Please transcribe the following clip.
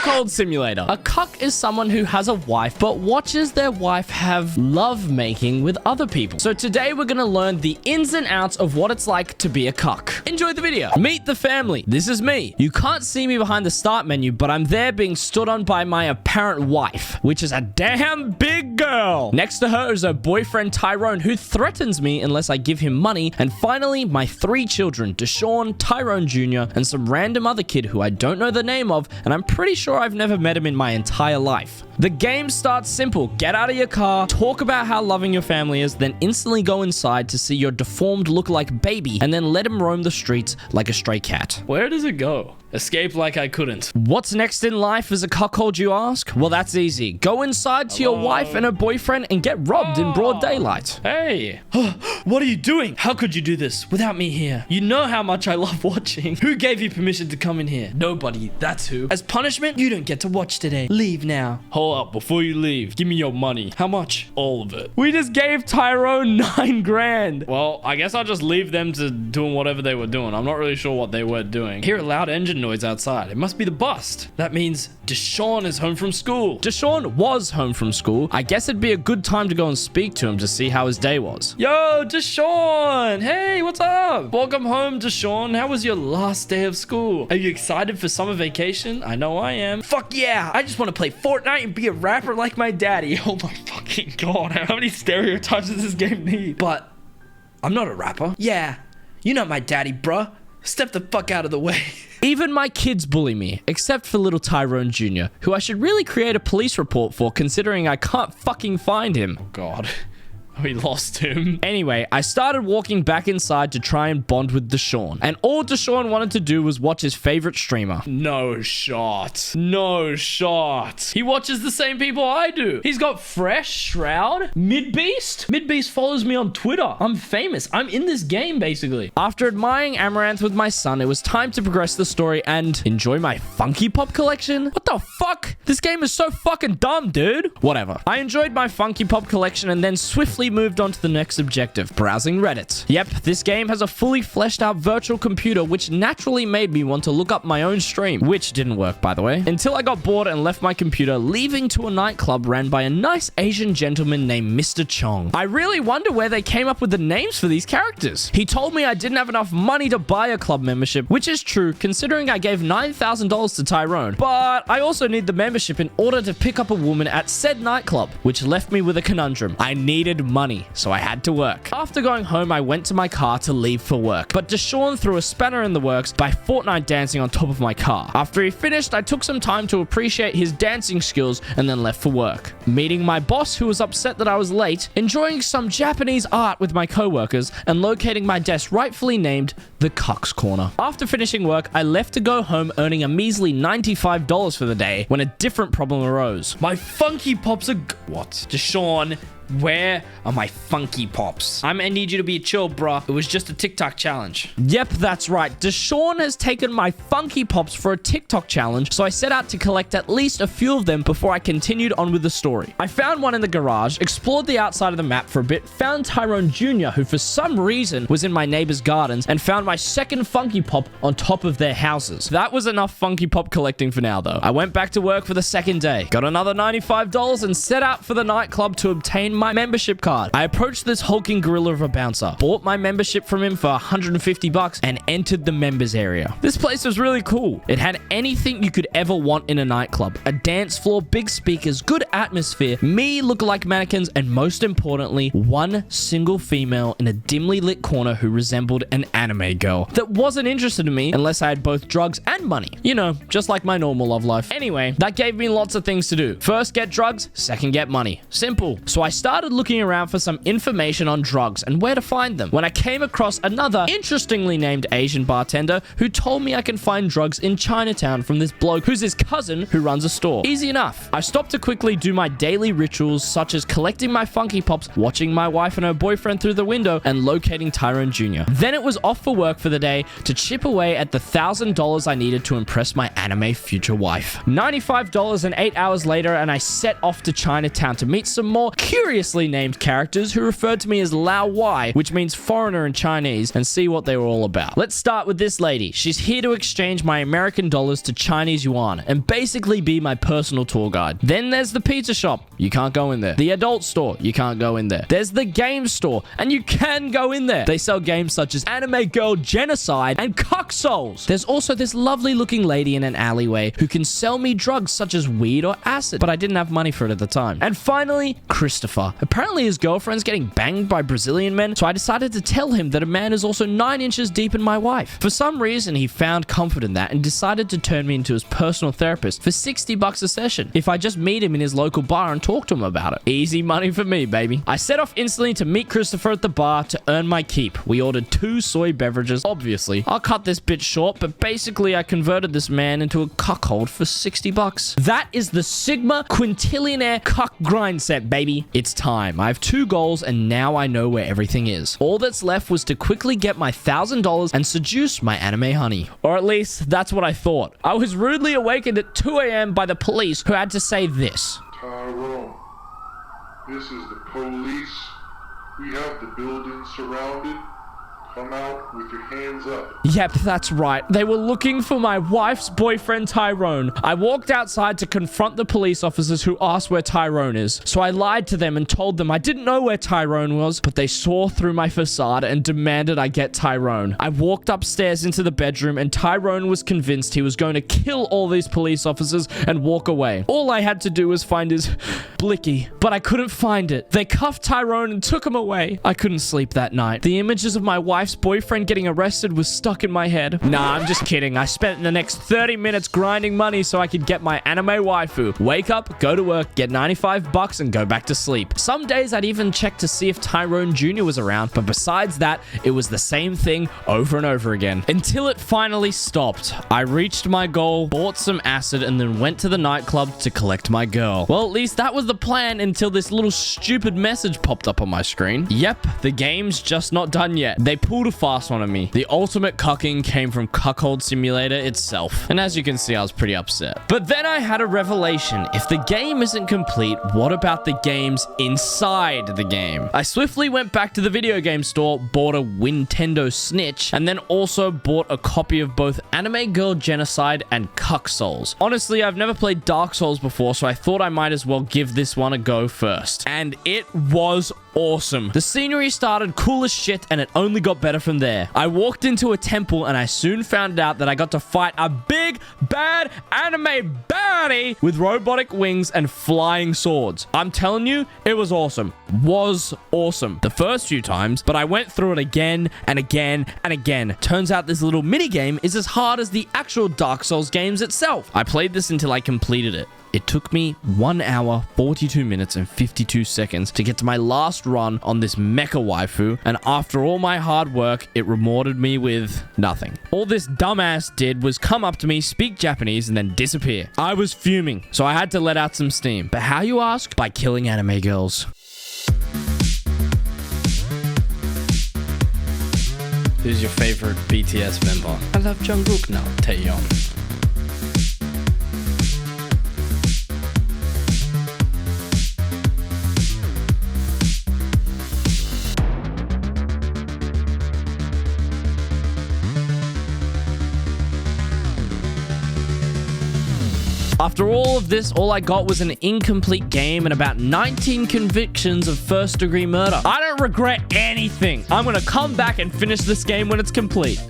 Cuckold Simulator. A cuck is someone who has a wife but watches their wife have love making with other people. So today we're gonna learn the ins and outs of what it's like to be a cuck. Enjoy the video. Meet the family. This is me. You can't see me behind the start menu, but I'm there being stood on by my apparent wife, which is a damn big girl. Next to her is her boyfriend Tyrone, who threatens me unless I give him money. And finally, my 3 children, Deshaun, Tyrone Jr., and some random other kid who I don't know the name of, and I'm pretty sure I've never met him in my entire life. The game starts simple. Get out of your car, talk about how loving your family is, then instantly go inside to see your deformed lookalike baby, and then let him roam the streets like a stray cat. Where does it go? Escape like I couldn't. What's next in life as a cuckold, you ask? Well, that's easy. Go inside to your wife and her boyfriend and get robbed in broad daylight. Hey. What are you doing? How could you do this without me here? You know how much I love watching. Who gave you permission to come in here? Nobody, that's who. As punishment, you don't get to watch today. Leave now. Hold up, before you leave, give me your money. How much? All of it. We just gave Tyrone 9 grand. Well, I guess I'll just leave them to doing whatever they were doing. I'm not really sure what they were doing. Hear a loud engine noise outside. It must be the bust. That means Deshaun is home from school. Deshaun was home from school. I guess it'd be a good time to go and speak to him to see how his day was. Yo, Deshaun! Hey, what's up? Welcome home, Deshaun. How was your last day of school? Are you excited for summer vacation? I know I am. Fuck yeah! I just want to play Fortnite and be a rapper like my daddy. Oh my fucking god. How many stereotypes does this game need? But I'm not a rapper. Yeah, you're not my daddy, bruh. Step the fuck out of the way. Even my kids bully me, except for little Tyrone Jr., who I should really create a police report for, considering I can't fucking find him. Oh god. We lost him. Anyway, I started walking back inside to try and bond with Deshaun. And all Deshaun wanted to do was watch his favorite streamer. No shot. No shot. He watches the same people I do. He's got Fresh, Shroud, Midbeast. Midbeast follows me on Twitter. I'm famous. I'm in this game, basically. After admiring Amaranth with my son, it was time to progress the story and enjoy my Funky Pop collection. What the fuck? This game is so fucking dumb, dude. Whatever. I enjoyed my Funky Pop collection and then swiftly moved on to the next objective, browsing Reddit. Yep, this game has a fully fleshed out virtual computer, which naturally made me want to look up my own stream, which didn't work, by the way, until I got bored and left my computer, leaving to a nightclub ran by a nice Asian gentleman named Mr. Chong. I really wonder where they came up with the names for these characters. He told me I didn't have enough money to buy a club membership, which is true considering I gave $9,000 to Tyrone, but I also need the membership in order to pick up a woman at said nightclub, which left me with a conundrum. I needed money, so I had to work. After going home, I went to my car to leave for work, but Deshaun threw a spanner in the works by Fortnite dancing on top of my car. After he finished, I took some time to appreciate his dancing skills and then left for work. Meeting my boss, who was upset that I was late, enjoying some Japanese art with my co-workers, and locating my desk rightfully named the Cucks Corner. After finishing work, I left to go home earning a measly $95 for the day when a different problem arose. My Funky Pops are what? Deshaun, where are my Funky Pops? I need you to be chill, bruh. It was just a TikTok challenge. Yep, that's right. Deshaun has taken my Funky Pops for a TikTok challenge, so I set out to collect at least a few of them before I continued on with the story. I found one in the garage, explored the outside of the map for a bit, found Tyrone Jr., who for some reason was in my neighbor's gardens, and found my second Funky Pop on top of their houses. That was enough Funky Pop collecting for now, though. I went back to work for the second day, got another $95, and set out for the nightclub to obtain my membership card. I approached this hulking gorilla of a bouncer, bought my membership from him for $150, and entered the members area. This place was really cool. It had anything you could ever want in a nightclub. A dance floor, big speakers, good atmosphere, me lookalike mannequins, and most importantly, one single female in a dimly lit corner who resembled an anime girl that wasn't interested in me unless I had both drugs and money. You know, just like my normal love life. Anyway, that gave me lots of things to do. First, get drugs. Second, get money. Simple. So I started looking around for some information on drugs and where to find them when I came across another interestingly named Asian bartender who told me I can find drugs in Chinatown from this bloke who's his cousin who runs a store. Easy enough. I stopped to quickly do my daily rituals such as collecting my Funky Pops, watching my wife and her boyfriend through the window, and locating Tyrone Jr. Then it was off for work for the day to chip away at the $1,000 I needed to impress my anime future wife. $95 and 8 hours later, and I set off to Chinatown to meet some more curious mysteriously named characters who referred to me as Lao Wai, which means foreigner in Chinese, and see what they were all about. Let's start with this lady. She's here to exchange my American dollars to Chinese yuan and basically be my personal tour guide. Then there's the pizza shop. You can't go in there. The adult store. You can't go in there. There's the game store, and you can go in there. They sell games such as Anime Girl Genocide and Cuck Souls. There's also this lovely looking lady in an alleyway who can sell me drugs such as weed or acid, but I didn't have money for it at the time. And finally, Christopher. Apparently his girlfriend's getting banged by Brazilian men, so I decided to tell him that a man is also 9 inches deep in my wife. For some reason, he found comfort in that and decided to turn me into his personal therapist for $60 a session if I just meet him in his local bar and talk to him about it. Easy money for me, baby. I set off instantly to meet Christopher at the bar to earn my keep. We ordered 2 soy beverages, obviously. I'll cut this bit short, but basically I converted this man into a cuckold for $60. That is the Sigma Quintillionaire Cuck grind set, baby. It's time. I have 2 goals and now I know where everything is. All that's left was to quickly get my $1,000 and seduce my anime honey. Or at least, that's what I thought. I was rudely awakened at 2 a.m. by the police who had to say this. Tyrone, this is the police. We have the building surrounded. Come out with your hands up. Yep, that's right. They were looking for my wife's boyfriend, Tyrone. I walked outside to confront the police officers who asked where Tyrone is. So I lied to them and told them I didn't know where Tyrone was, but they saw through my facade and demanded I get Tyrone. I walked upstairs into the bedroom and Tyrone was convinced he was going to kill all these police officers and walk away. All I had to do was find his blicky, but I couldn't find it. They cuffed Tyrone and took him away. I couldn't sleep that night. The images of my wife's boyfriend getting arrested was stuck in my head. Nah, I'm just kidding. I spent the next 30 minutes grinding money so I could get my anime waifu. Wake up, go to work, get $95 and go back to sleep. Some days I'd even check to see if Tyrone Jr. was around, but besides that, it was the same thing over and over again. Until it finally stopped. I reached my goal, bought some acid, and then went to the nightclub to collect my girl. Well, at least that was the plan until this little stupid message popped up on my screen. Yep, the game's just not done yet. They pulled a fast one on me. The ultimate cucking came from Cuckold Simulator itself. And as you can see, I was pretty upset. But then I had a revelation. If the game isn't complete, what about the games inside the game? I swiftly went back to the video game store, bought a Nintendo Snitch, and then also bought a copy of both Anime Girl Genocide and Cuck Souls. Honestly, I've never played Dark Souls before, so I thought I might as well give this one a go first. And it was awesome. The scenery started cool as shit and it only got better from there. I walked into a temple and I soon found out that I got to fight a big, bad anime baddie with robotic wings and flying swords. I'm telling you, it was awesome. Was awesome. The first few times, but I went through it again and again and again. Turns out this little mini game is as hard as the actual Dark Souls games itself. I played this until I completed it. It took me 1 hour, 42 minutes, and 52 seconds to get to my last run on this mecha waifu, and after all my hard work, it rewarded me with nothing. All this dumbass did was come up to me, speak Japanese, and then disappear. I was fuming, so I had to let out some steam. But how, you ask? By killing anime girls. Who's your favorite BTS member? I love Jungkook now, Taeyeon. After all of this, all I got was an incomplete game and about 19 convictions of first-degree murder. I don't regret anything. I'm gonna come back and finish this game when it's complete.